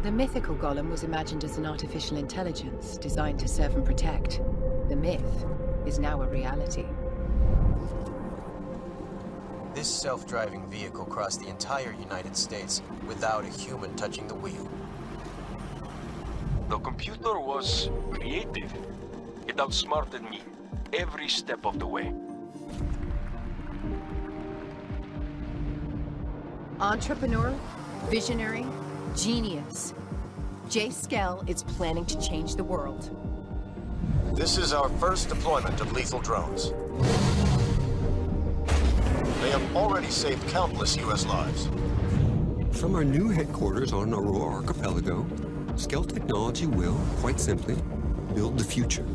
The mythical golem was imagined as an artificial intelligence designed to serve and protect. The myth is now a reality. This self-driving vehicle crossed the entire United States without a human touching the wheel. The computer was creative. It outsmarted me every step of the way. Entrepreneur, visionary, genius. Jay Skell is planning to change the world. This is our first deployment of lethal drones. They have already saved countless U.S. lives. From our new headquarters on Aurora Archipelago, Skell Technology will, quite simply, build the future.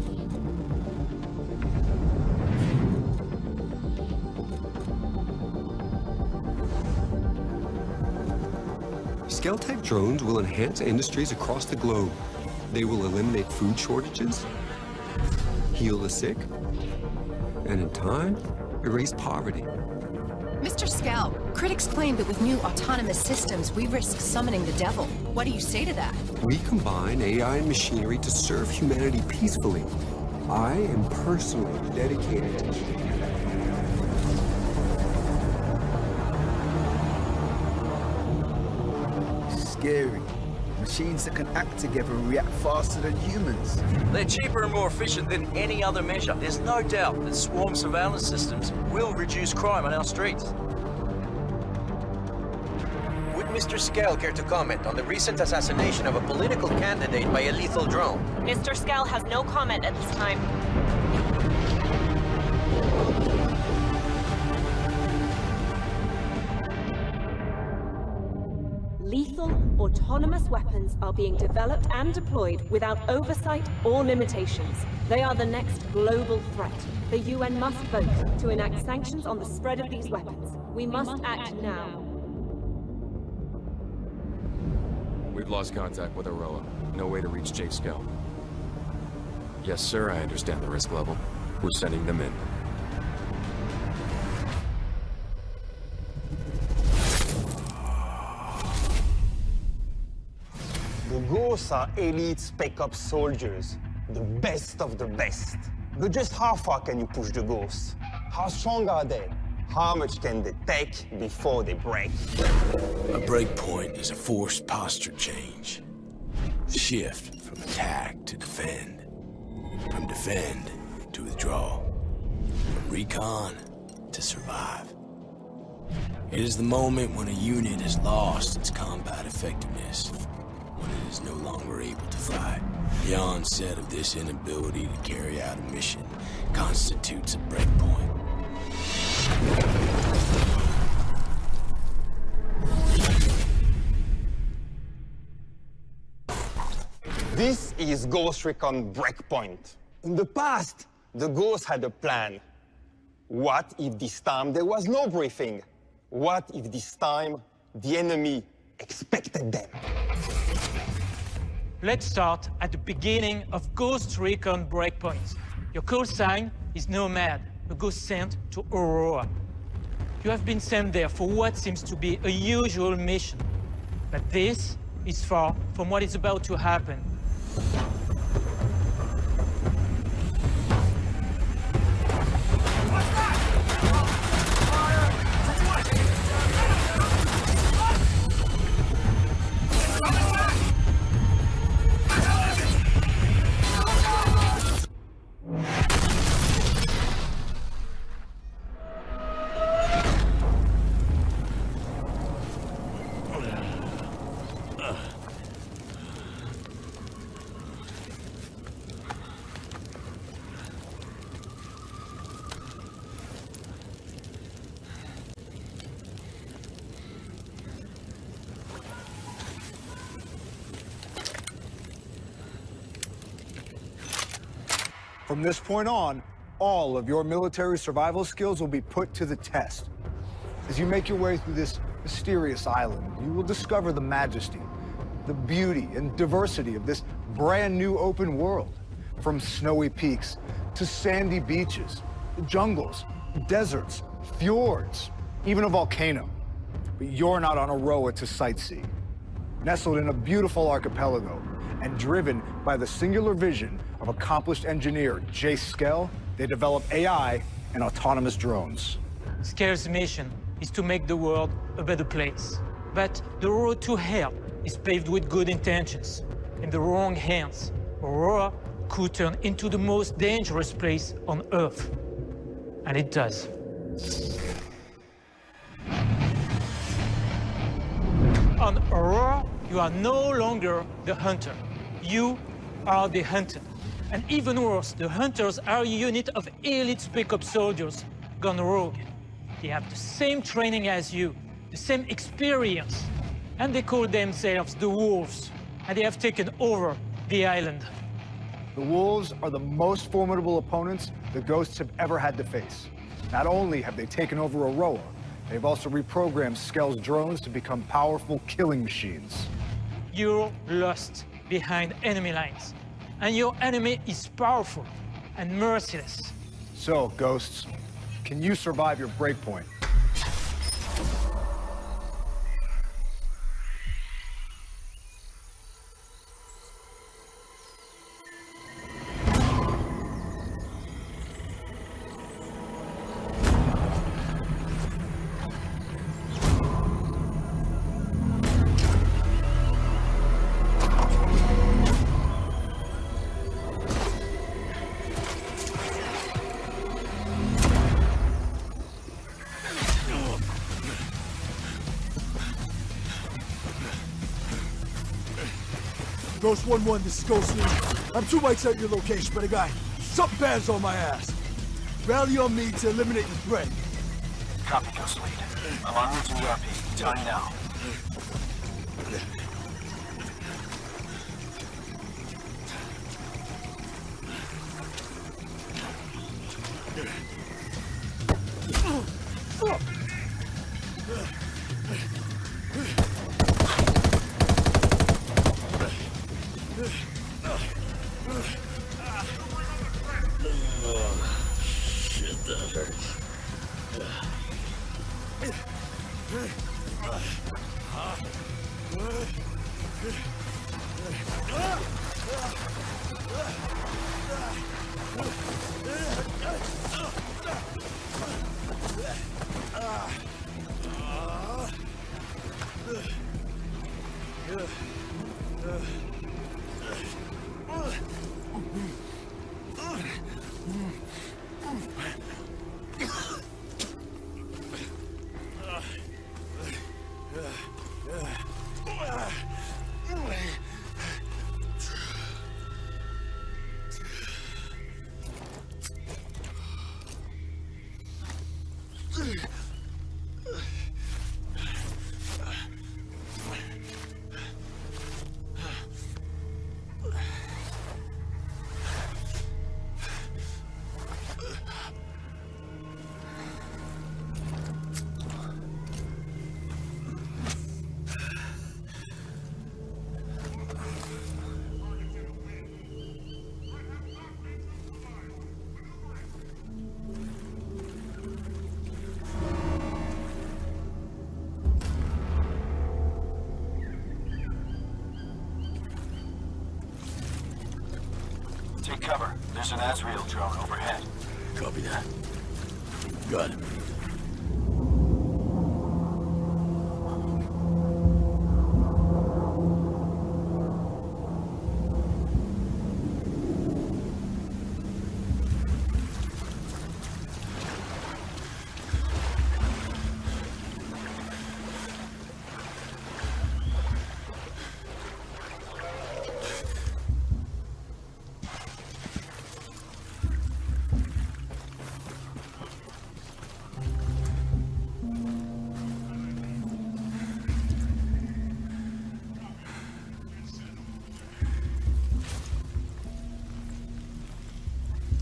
Skell-Tech drones will enhance industries across the globe. They will eliminate food shortages, heal the sick, and in time, erase poverty. Mr. Skell, critics claim that with new autonomous systems, we risk summoning the devil. What do you say to that? We combine AI and machinery to serve humanity peacefully. I am personally dedicated to it. Scary. Machines that can act together and react faster than humans. They're cheaper and more efficient than any other measure. There's no doubt that swarm surveillance systems will reduce crime on our streets. Would Mr. Skell care to comment on the recent assassination of a political candidate by a lethal drone? Mr. Skell has no comment at this time. Lethal, autonomous weapons are being developed and deployed without oversight or limitations. They are the next global threat. The UN must vote to enact sanctions on the spread of these weapons. We must act now. We've lost contact with Aurora. No way to reach Jay Skell. Yes, sir, I understand the risk level. We're sending them in. The Ghosts are elite Spec Ops soldiers, the best of the best. But just how far can you push the Ghosts? How strong are they? How much can they take before they break? A breakpoint is a forced posture change. Shift from attack to defend. From defend to withdraw. From recon to survive. It is the moment when a unit has lost its combat effectiveness. When it is no longer able to fight. The onset of this inability to carry out a mission constitutes a breakpoint. This is Ghost Recon Breakpoint. In the past, the Ghosts had a plan. What if this time there was no briefing? What if this time the enemy expected them? Let's start at the beginning of Ghost Recon Breakpoint. Your call sign is Nomad, a ghost sent to Aurora. You have been sent there for what seems to be a usual mission. But this is far from what is about to happen. From this point on, all of your military survival skills will be put to the test. As you make your way through this mysterious island, you will discover the majesty, the beauty and diversity of this brand new open world. From snowy peaks to sandy beaches, jungles, deserts, fjords, even a volcano. But you're not on Aurora to sightsee. nestled in a beautiful archipelago, and driven by the singular vision of accomplished engineer Jay Skell, they develop AI and autonomous drones. Skell's mission is to make the world a better place. But the road to hell is paved with good intentions. In the wrong hands, Aurora could turn into the most dangerous place on Earth. And it does. On Aurora, you are no longer the hunter. You are the hunted. And even worse, the hunters are a unit of elite spec ops soldiers gone rogue. They have the same training as you, the same experience. And they call themselves the Wolves. And they have taken over the island. The Wolves are the most formidable opponents the Ghosts have ever had to face. Not only have they taken over Aurora, they've also reprogrammed Skell's drones to become powerful killing machines. You're lost behind enemy lines. And your enemy is powerful and merciless. So, Ghosts, can you survive your breakpoint? Ghost 1-1, this is Ghost Lee. I'm 2 mics out your location, but I got something bad's on my ass. Rally on me to eliminate the threat. Copy, Ghost Lead. I'm en route to ERP. Tell you now. Take cover. There's an Azrael drone overhead. Copy that. Got it.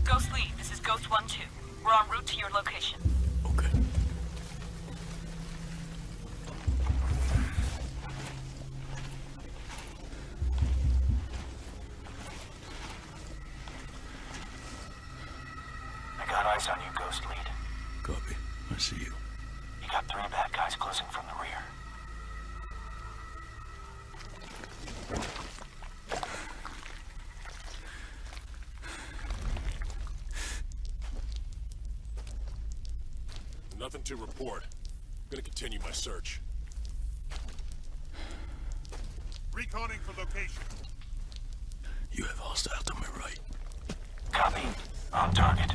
Ghost Lead, this is Ghost 1-2. We're en route to your location. Okay. I got eyes on you, Ghost Lead. Copy. I see you. You got 3 bad guys closing from the rear. Nothing to report. I'm gonna continue my search. Reconning for location. You have hostiles on my right. Copy. On target.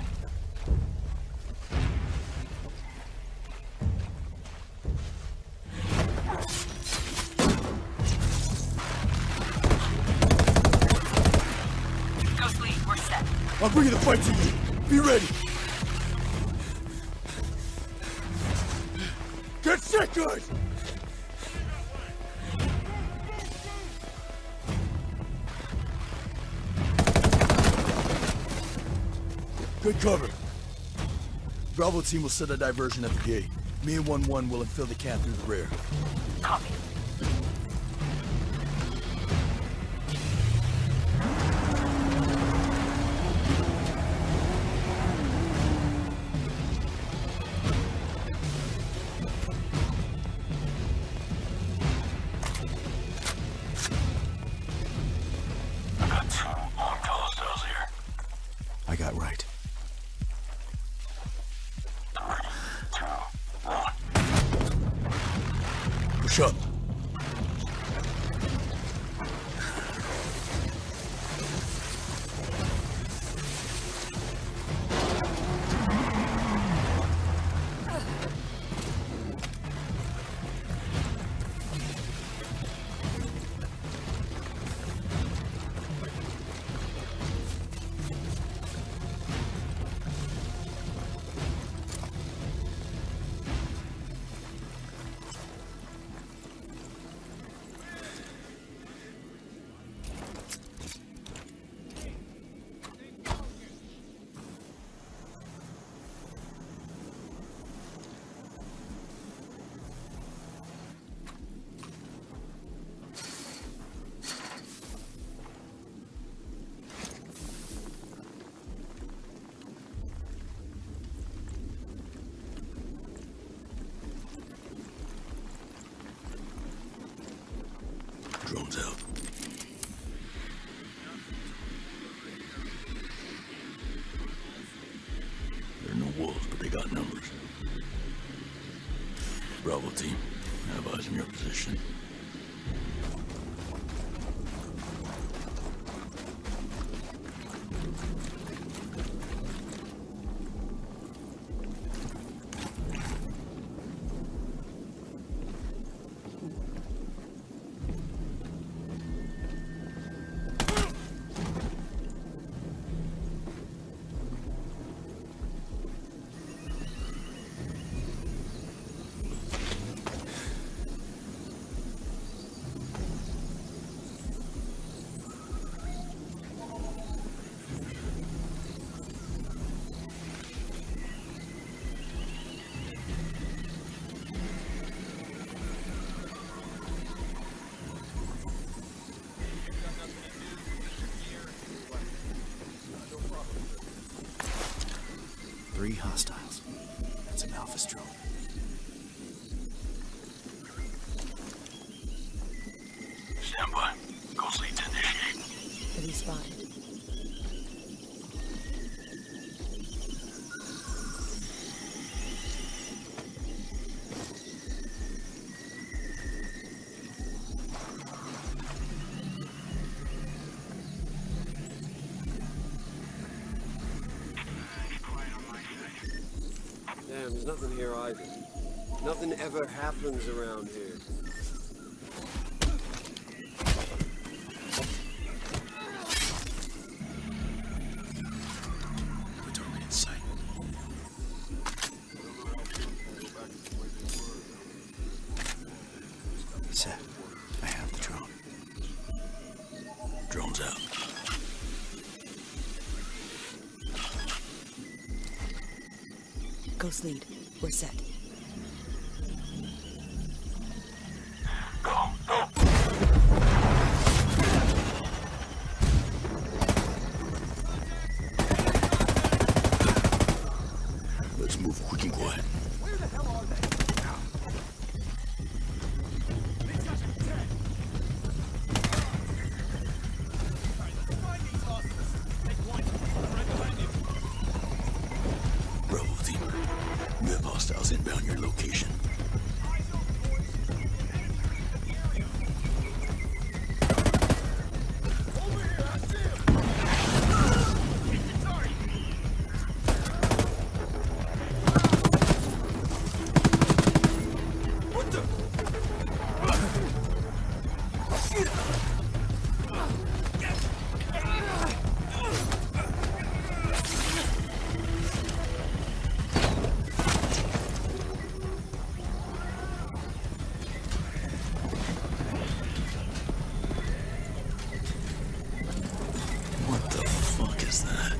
Ghost Lead, we're set. I'm bringing the fight to you. Be ready. Get set, guys! Good cover. Bravo team will set a diversion at the gate. Me and 1-1 will infill the camp through the rear. Copy. I got 2 armed hostiles here. I got right. 3, 2, 1. Push up. Drones out. There are no wolves, but they got numbers. Bravo team, I have eyes in your position. Three hostiles. That's an Alpha drone. Stand by. Ghost Lead to initiate. Enemy spotted. Damn, there's nothing here either. Nothing ever happens around here. We're totally in sight. Set. I have the drone. Drones out. Ghost Lead, we're set. Go, go. Let's move quick and quiet. Where the hell are they? Bravo team, we have hostiles in. What the fuck is that?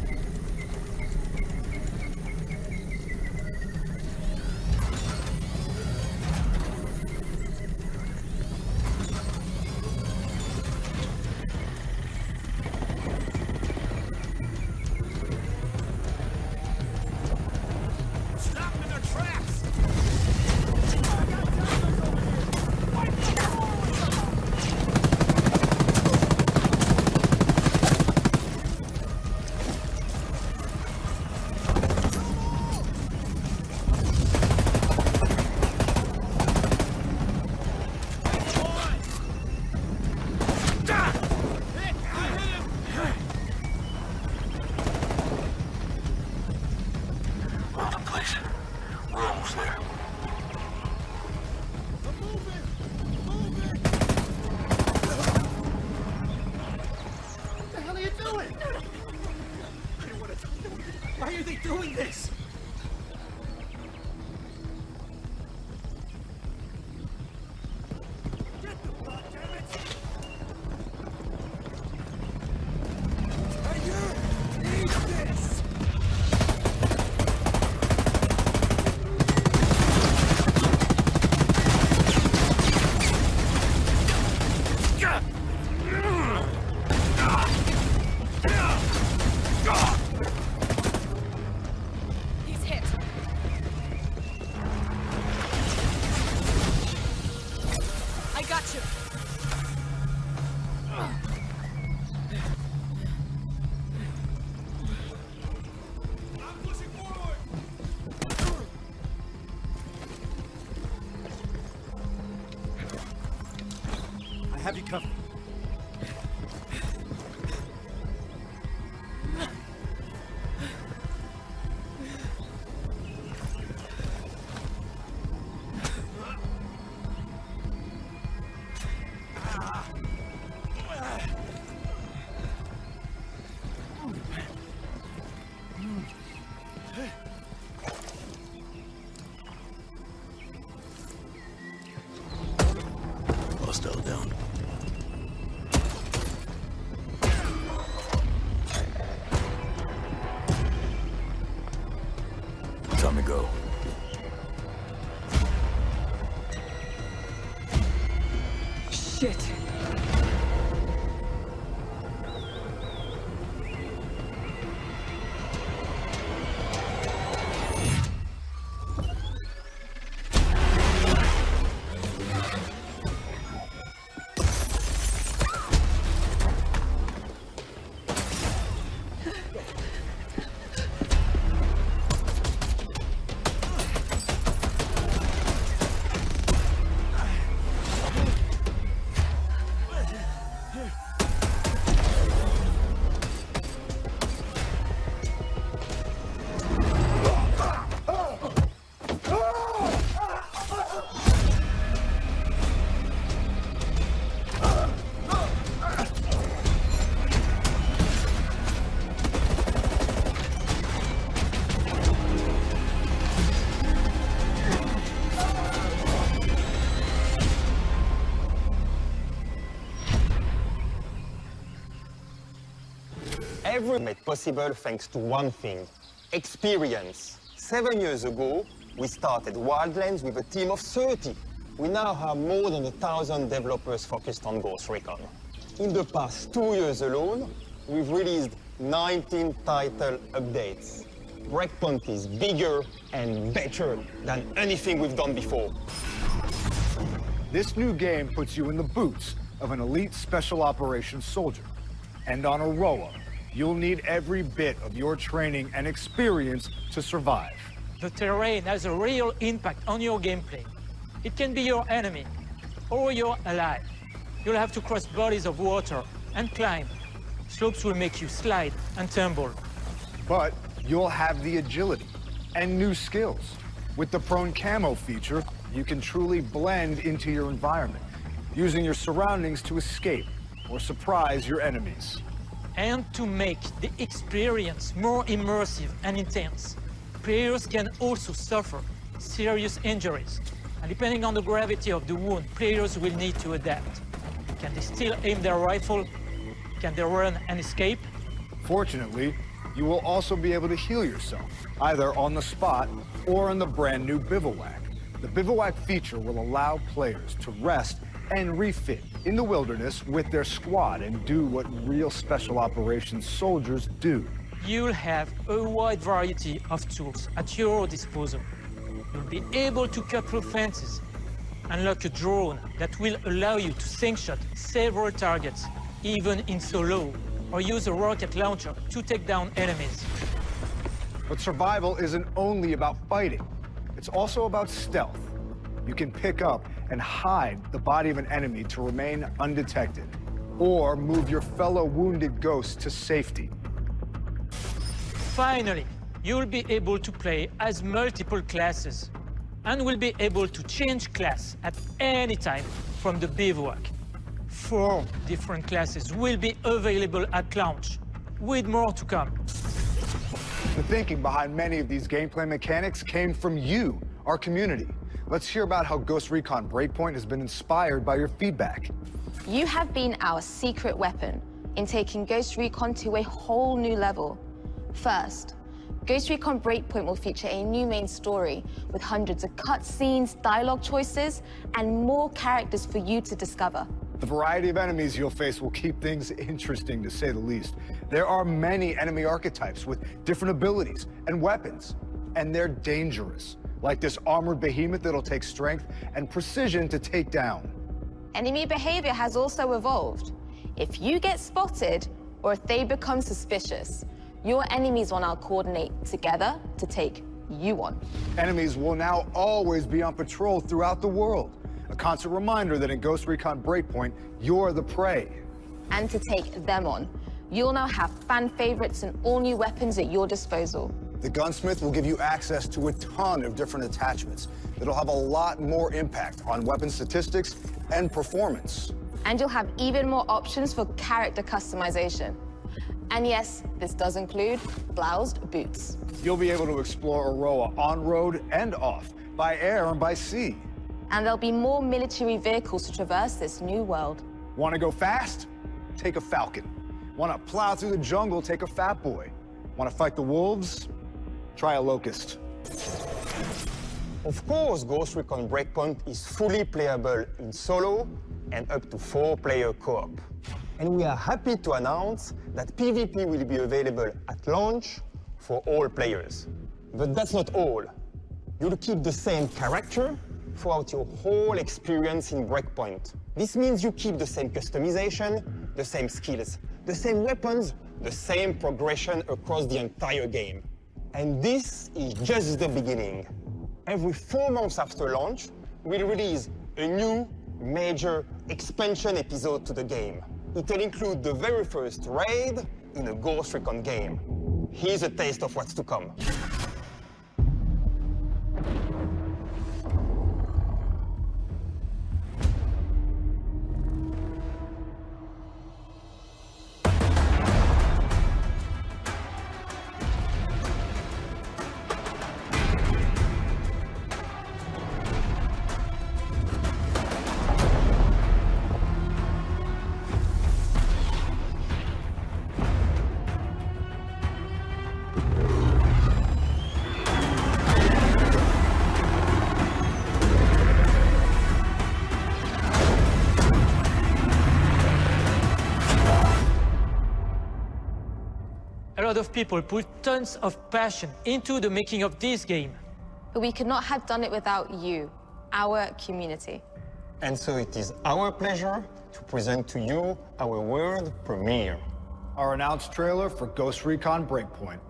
Why are they doing this? Have you covered? Hostile down. Time to go. Shit. Everything made possible thanks to one thing: experience. 7 years ago, we started Wildlands with a team of 30. We now have more than 1,000 developers focused on Ghost Recon. In the past 2 years alone, we've released 19 title updates. Breakpoint is bigger and better than anything we've done before. This new game puts you in the boots of an elite special operations soldier. And on Aroa, you'll need every bit of your training and experience to survive. The terrain has a real impact on your gameplay. It can be your enemy or your ally. You'll have to cross bodies of water and climb. Slopes will make you slide and tumble. But you'll have the agility and new skills. With the prone camo feature, you can truly blend into your environment. using your surroundings to escape or surprise your enemies. And to make the experience more immersive and intense, players can also suffer serious injuries. And depending on the gravity of the wound, players will need to adapt. Can they still aim their rifle? Can they run and escape? Fortunately, you will also be able to heal yourself, either on the spot or in the brand new bivouac. The bivouac feature will allow players to rest and refit in the wilderness with their squad and do what real special operations soldiers do. You'll have a wide variety of tools at your disposal. You'll be able to cut through fences, unlock a drone that will allow you to sink-shot several targets, even in solo, or use a rocket launcher to take down enemies. But survival isn't only about fighting. It's also about stealth. You can pick up and hide the body of an enemy to remain undetected, or move your fellow wounded ghosts to safety. Finally, you'll be able to play as multiple classes, and will be able to change class at any time from the bivouac. 4 different classes will be available at launch, with more to come. The thinking behind many of these gameplay mechanics came from you, our community. Let's hear about how Ghost Recon Breakpoint has been inspired by your feedback. You have been our secret weapon in taking Ghost Recon to a whole new level. First, Ghost Recon Breakpoint will feature a new main story with hundreds of cutscenes, dialogue choices, and more characters for you to discover. The variety of enemies you'll face will keep things interesting, to say the least. There are many enemy archetypes with different abilities and weapons, and they're dangerous, like this armored behemoth that'll take strength and precision to take down. Enemy behavior has also evolved. If you get spotted, or if they become suspicious, your enemies will now coordinate together to take you on. Enemies will now always be on patrol throughout the world. A constant reminder that in Ghost Recon Breakpoint, you're the prey. And to take them on, you'll now have fan favorites and all new weapons at your disposal. The gunsmith will give you access to a ton of different attachments that'll have a lot more impact on weapon statistics and performance. And you'll have even more options for character customization. And yes, this does include bloused boots. You'll be able to explore Aroa on-road and off, by air and by sea. And there'll be more military vehicles to traverse this new world. Want to go fast? Take a Falcon. Want to plow through the jungle? Take a Fat Boy. Want to fight the wolves? Try a Locust. Of course, Ghost Recon Breakpoint is fully playable in solo and up to 4-player co-op. And we are happy to announce that PvP will be available at launch for all players. But that's not all. You'll keep the same character throughout your whole experience in Breakpoint. This means you keep the same customization, the same skills, the same weapons, the same progression across the entire game. And this is just the beginning. Every 4 months after launch, we'll release a new major expansion episode to the game. It'll include the very first raid in a Ghost Recon game. Here's a taste of what's to come. A lot of people put tons of passion into the making of this game. But we could not have done it without you, our community. And so it is our pleasure to present to you our world premiere. Our announced trailer for Ghost Recon Breakpoint.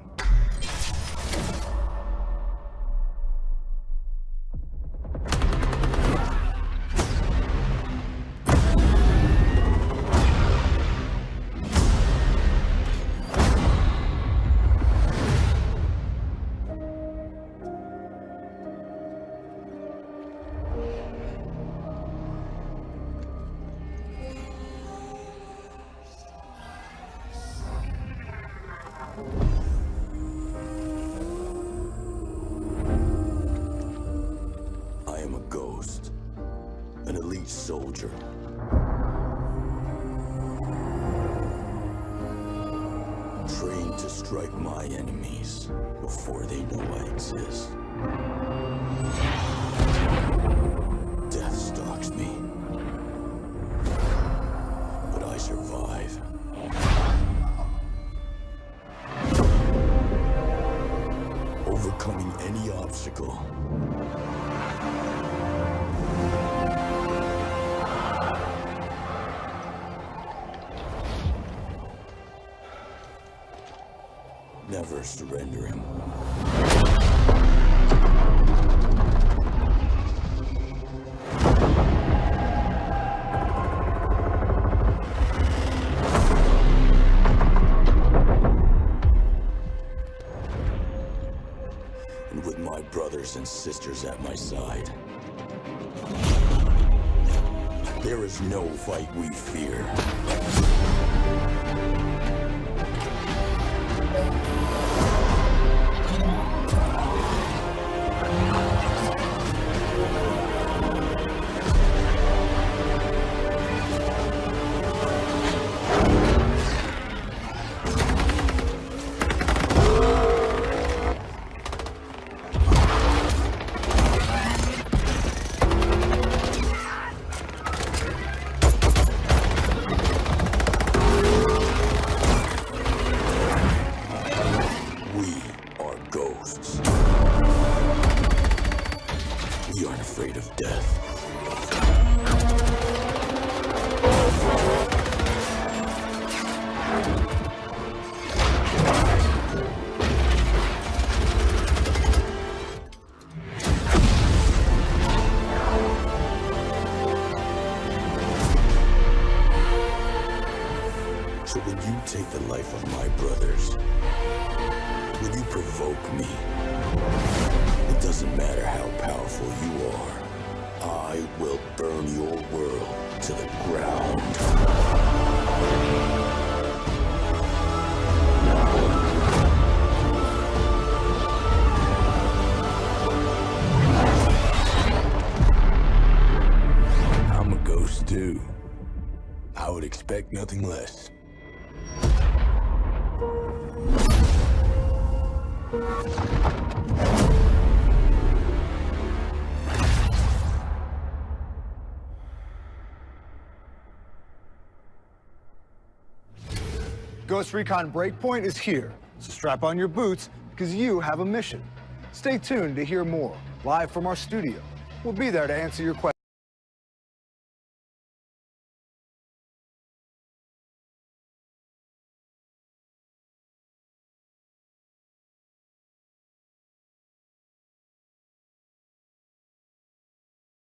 soldier. Trained to strike my enemies before they know I exist. Death stalks me, but I survive. Overcoming any obstacle. Never surrendering. And with my brothers and sisters at my side, there is no fight we fear. So when you take the life of my brothers, when you provoke me, it doesn't matter how powerful you are, I will burn your world to the ground. I'm a ghost too. I would expect nothing less. Ghost Recon Breakpoint is here, so strap on your boots because you have a mission. Stay tuned to hear more, live from our studio. We'll be there to answer your questions.